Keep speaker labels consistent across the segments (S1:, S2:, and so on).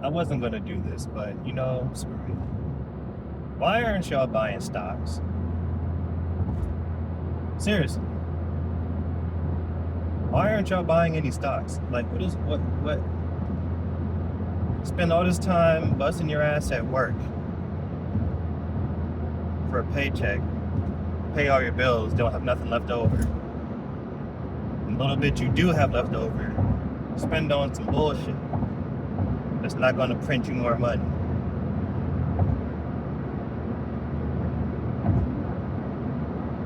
S1: I wasn't going to do this, but, screw it. Why aren't y'all buying stocks? Seriously. Why aren't y'all buying any stocks? Like, what? Spend all this time busting your ass at work for a paycheck, pay all your bills, don't have nothing left over. And the little bit you do have left over, spend on some bullshit that's not going to print you more money.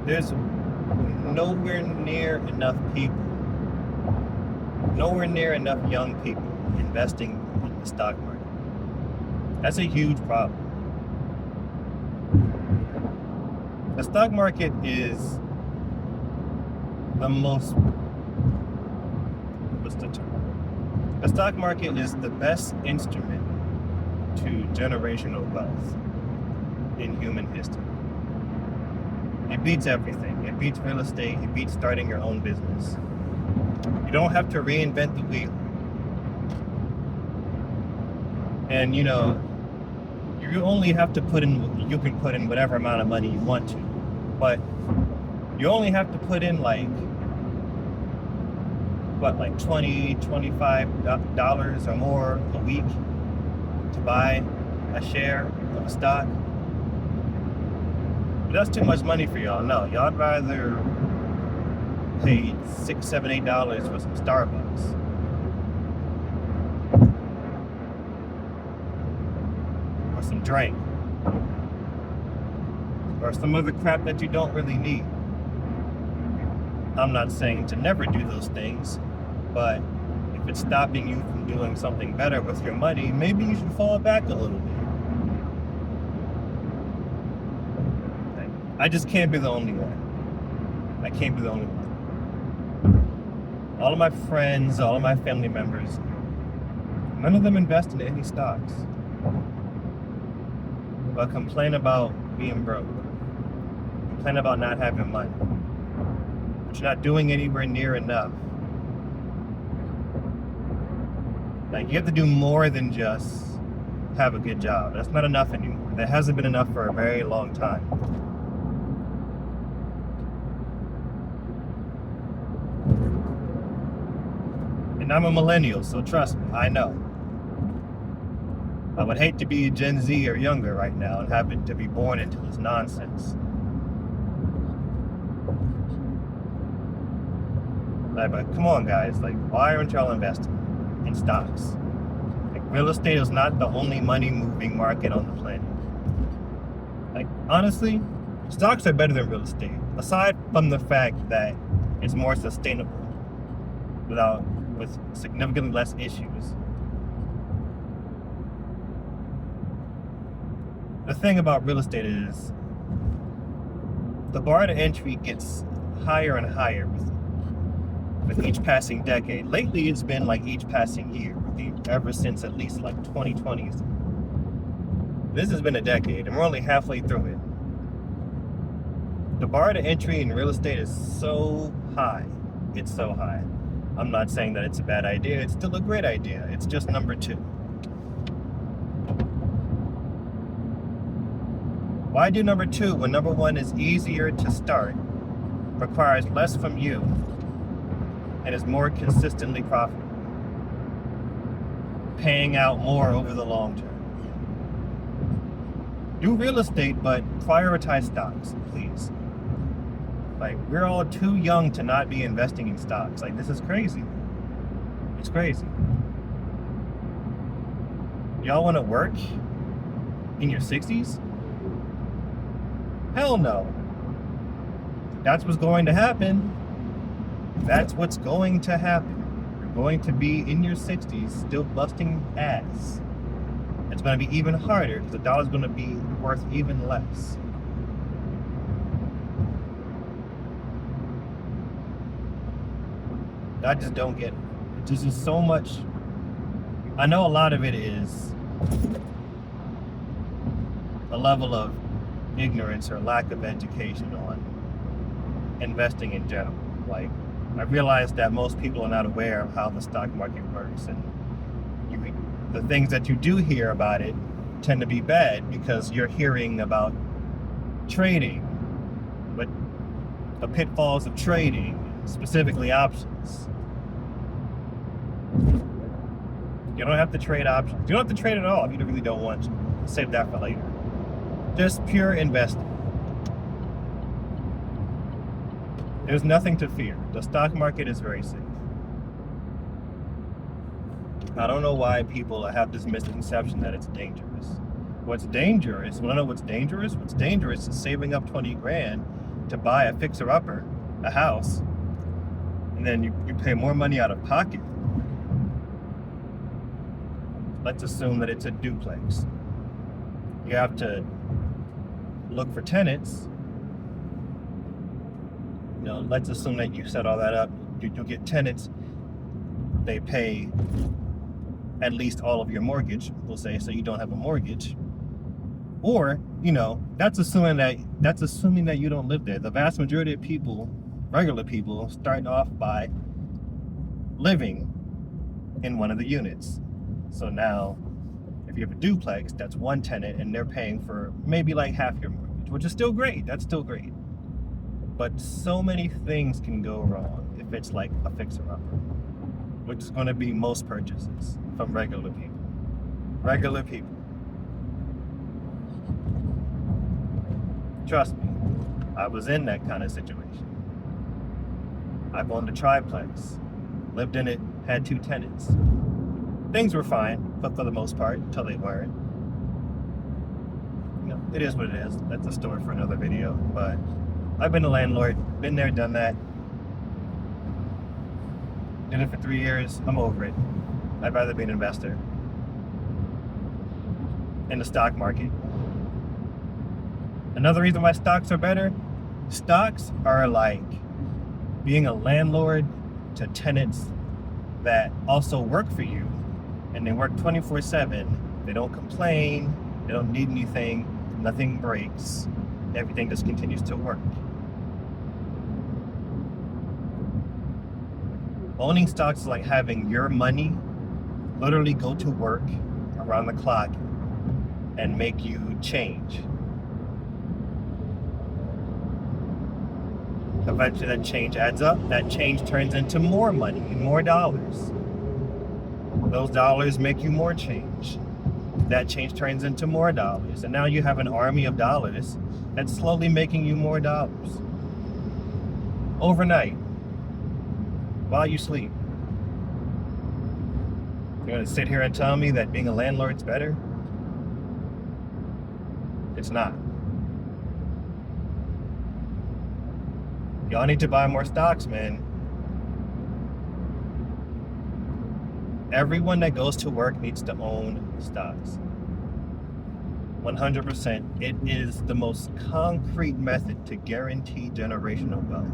S1: There's nowhere near enough people, nowhere near enough young people investing in the stock market. That's a huge problem. The stock market is the most, what's the term? The stock market is the best instrument to generational wealth in human history. It beats everything. It beats real estate. It beats starting your own business. You don't have to reinvent the wheel. And you only have to you can put in whatever amount of money you want to, but you only have to put in like $20, $25 or more a week to buy a share of a stock. But that's too much money for y'all. No, y'all'd rather pay $6, $7, $8 for some Starbucks. Or some drink. Or some other crap that you don't really need. I'm not saying to never do those things, but if it's stopping you from doing something better with your money, maybe you should fall back a little bit. I just can't be the only one. I can't be the only one. All of my friends, all of my family members, none of them invest in any stocks. But complain about being broke. Complain about not having money. But you're not doing anywhere near enough. Like, you have to do more than just have a good job. That's not enough anymore. That hasn't been enough for a very long time. And I'm a millennial, so trust me, I know. I would hate to be Gen Z or younger right now and have to be born into this nonsense. But come on, guys, why aren't y'all investing in stocks? Real estate is not the only money-moving market on the planet. Honestly, stocks are better than real estate, aside from the fact that it's more sustainable with significantly less issues. The thing about real estate is the bar to entry gets higher and higher with each passing decade. Lately, it's been like each passing year, ever since at least 2020s. This has been a decade, and we're only halfway through it. The bar to entry in real estate is so high. It's so high. I'm not saying that it's a bad idea. It's still a great idea. It's just number 2. Why do number 2 when number 1 is easier to start, requires less from you, and is more consistently profitable, paying out more over the long term? Do real estate, but prioritize stocks, please. We're all too young to not be investing in stocks. This is crazy. It's crazy. Y'all want to work in your 60s? Hell no. That's what's going to happen. That's what's going to happen. You're going to be in your 60s still busting ass. It's going to be even harder because the dollar's going to be worth even less. I just don't get it. There's just so much. I know a lot of it is a level of ignorance or lack of education on investing in general. I realize that most people are not aware of how the stock market works, and the things that you do hear about it tend to be bad because you're hearing about trading, but the pitfalls of trading, specifically options. You don't have to trade options. You don't have to trade at all if you really don't want to. Save that for later. Just pure investing. There's nothing to fear. The stock market is very safe. I don't know why people have this misconception that it's dangerous. What's dangerous, wanna know what's dangerous? What's dangerous is saving up 20 grand to buy a fixer-upper, a house, and then you pay more money out of pocket. Let's assume that it's a duplex. You have to look for tenants. Let's assume that you set all that up. You'll get tenants. They pay at least all of your mortgage, we'll say, so you don't have a mortgage. Or, that's assuming that you don't live there. The vast majority of people, regular people, start off by living in one of the units. So now, if you have a duplex, that's one tenant, and they're paying for maybe like half your mortgage, which is still great. That's still great. But so many things can go wrong if it's like a fixer-upper, which is going to be most purchases from regular people. Regular people. Trust me, I was in that kind of situation. I've owned a triplex, lived in it, had 2 tenants. Things were fine, but for the most part, until they weren't. It is what it is. That's a story for another video. But I've been a landlord, been there, done that. Did it for 3 years. I'm over it. I'd rather be an investor in the stock market. Another reason why stocks are better, stocks are like being a landlord to tenants that also work for you, and they work 24/7. They don't complain, they don't need anything, nothing breaks, everything just continues to work. Owning stocks is like having your money literally go to work around the clock and make you change. Eventually that change adds up. That change turns into more money, more dollars. Those dollars make you more change. That change turns into more dollars. And now you have an army of dollars that's slowly making you more dollars. Overnight. While you sleep. You're going to sit here and tell me that being a landlord's better? It's not. Y'all need to buy more stocks, man. Everyone that goes to work needs to own stocks. 100%. It is the most concrete method to guarantee generational wealth.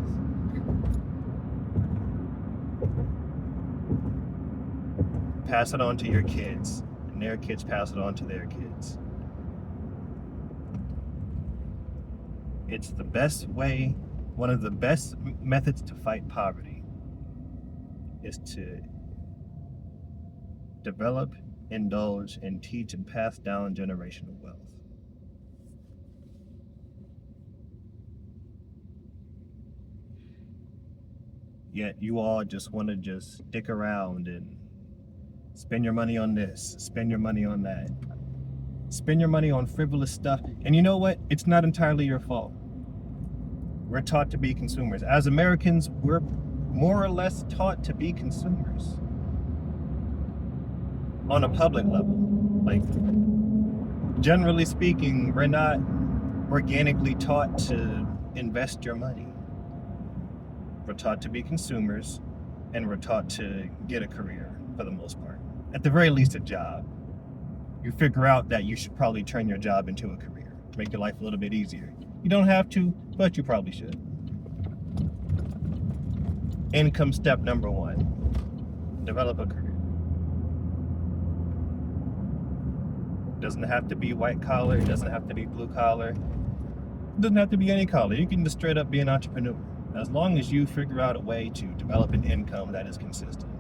S1: Pass it on to your kids, and their kids pass it on to their kids. It's the best way. One of the best methods to fight poverty is to develop, indulge, and teach and pass down generational wealth. Yet you all just want to just stick around and spend your money on this, spend your money on that, spend your money on frivolous stuff. And you know what? It's not entirely your fault. We're taught to be consumers. As Americans, we're more or less taught to be consumers on a public level. Like, generally speaking, we're not organically taught to invest your money. We're taught to be consumers, and we're taught to get a career for the most part. At the very least, a job. You figure out that you should probably turn your job into a career, make your life a little bit easier. You don't have to, but you probably should. Income step number 1, develop a career. It doesn't have to be white collar, it doesn't have to be blue collar, it doesn't have to be any collar. You can just straight up be an entrepreneur. As long as you figure out a way to develop an income that is consistent,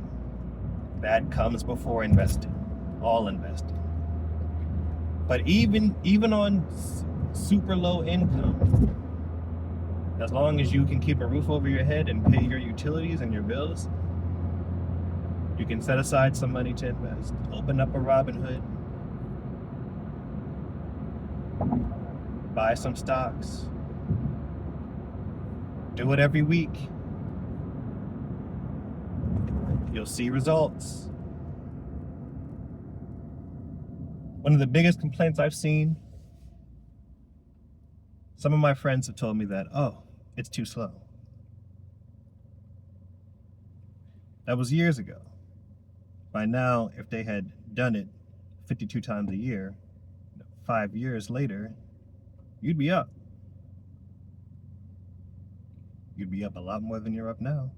S1: that comes before investing, all investing. But even on super low income, as long as you can keep a roof over your head and pay your utilities and your bills, you can set aside some money to invest. Open up a Robinhood, buy some stocks, do it every week. You'll see results. One of the biggest complaints I've seen, some of my friends have told me that, oh, it's too slow. That was years ago. By now, if they had done it 52 times a year, 5 years later, you'd be up. You'd be up a lot more than you're up now.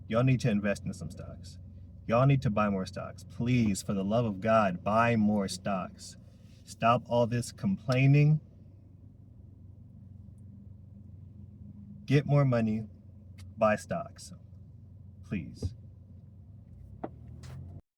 S1: Y'all need to invest in some stocks. Y'all need to buy more stocks. Please, for the love of God, buy more stocks. Stop all this complaining. Get more money, buy stocks. Please.